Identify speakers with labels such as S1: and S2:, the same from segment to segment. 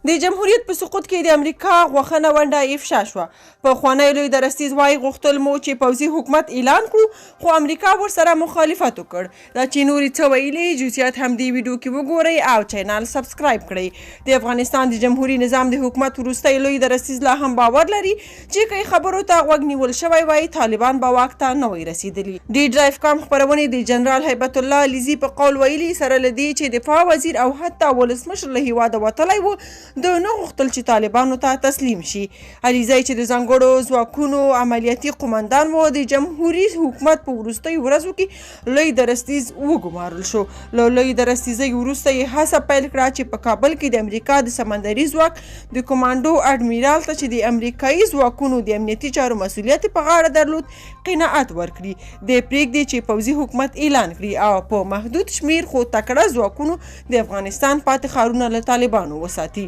S1: د جمهوریت په سقوط کې د امریکا غوښنه ونډه افشا شوه. پخوانی لوی درستیز وایي غوښتل مو چې پوځي حکومت اعلان کړو، خو امریکا ورسره مخالفت وکړ. دا چې نورې څه ویلي جزئیات هم دې ویډیو کې وګورئ او چینل سبسکرایب کړئ. د افغانستان د جمهوري نظام د حکومت وروستی لوی درستیز لا هم باور لري چې که خبرو ته غوږ نیول شوی وای طالبان به واک ته نه وای رسېدلي. د ډرایف کام خپرونې د جنرال هیبت الله علیزي په قول ویلي سره له دې چې دفاع وزیر او حتی ولسمشر له هیواده وتلی و د نه غوښتل چې طالبانو ته تسلیم شي. علیزی چې د ځانګړو ځواکونو عملیاتي قمندان و د جمهوري حکومت په وروستیو ورځو کې لوی درستیز وګمارل شو. له لوی درستیزۍ وروسته یې هڅه پیل کړه چې په کابل کې د امریکا د سمندري ځواک د کمانډو اډمیرال ته چې د امریکایي ځواکونو د امنیتي چارو مسؤلیت په غاړه درلود قناعت ورکړي. د پرېږدي چې پوځي حکومت اعلان کړي او په محدود شمیر خو تکړه ځواکونو د افغانستان پاتې ښارونه له طالبانو وساتي.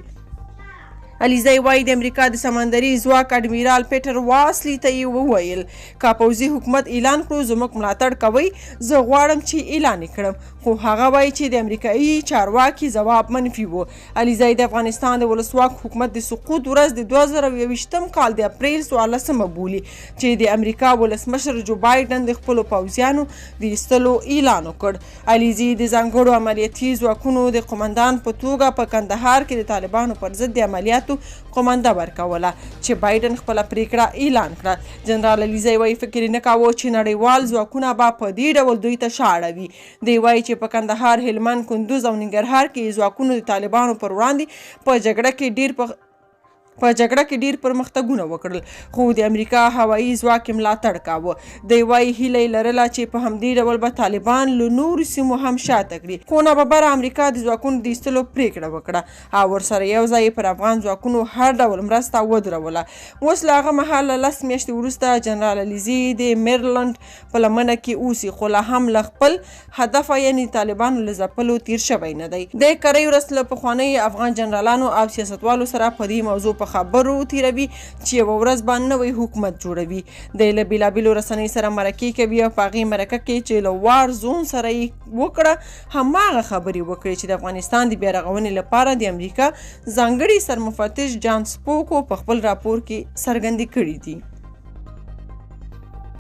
S1: علیزی وایي د امریکا د سمندري ځواک اډمیرال پیټر واسلي ته یې وویل که پوځي حکومت اعلان کړو زموږ ملاتړ کوئ، زه غواړم چې اعلان یې کړم. خو هغه وایي چې د امریکایي چارواکي ځواب منفي و. علیزی د افغانستان د ولسواک حکومت د سقوط ورځ د 2021 کال د اپریل 14 بولي چې د امریکا ولسمشر جو بایډن د خپلو پوځیانو د ایستلو اعلان وکړ. علیزي د ځانګړو عملیاتي ځواکونو د قمندان په توګه په کندهار کې د طالبانو پر ضد د عملیاتو قومنده ورکوله چې بایډن خپله پریکړه اعلان کړه. جنرال علیزی وایي فکر یې نه کاوه چې نړیوال ځواکونه به په دې ډول دوی ته شا اړوي. دی وایي چې په کندهار، هلمند، کندوز او ننګرهار کې ځواکونو د طالبانو پر وړاندې په جګړه کې ډیر پرمختګونه وکړل، خو د امریکا هوایي ځواک یې ملاتړ کاوه. دی وایي هیله یې لرله چې په همدې ډول به طالبان له نورو سیمو هم شاته کړي، خو ناببره امریکا د ځواکونو د ایستلو پریکړه وکړه او ورسره یو ځای پر افغان ځواکونو هر ډول مرسته ودروله. اوس له هغه مهاله 10 میاشتې وروسته جنرال علیزي د میرلند په لمنه کې اوسي، خو لا هم له خپل هدفه یعنې طالبانو له ځپلو تیر شوی نه دی. د کرۍ ورځ له پخوانیو افغان جنرالانو او سیاستوالو سره په دې موضوع په خبرو تیروي چې یوه ورځ به نوی حکومت جوړوي. دی له بېلابېلو رسنیو سره مرکې کوي او په هغې مرکه کې چې له وار زون سره یې وکړه هماغه خبرې وکړي چې د افغانستان د بیارغونې لپاره د امریکا ځانګړي سرمفتش جان سپوکو په خپل راپور کې څرګندې کړي دي.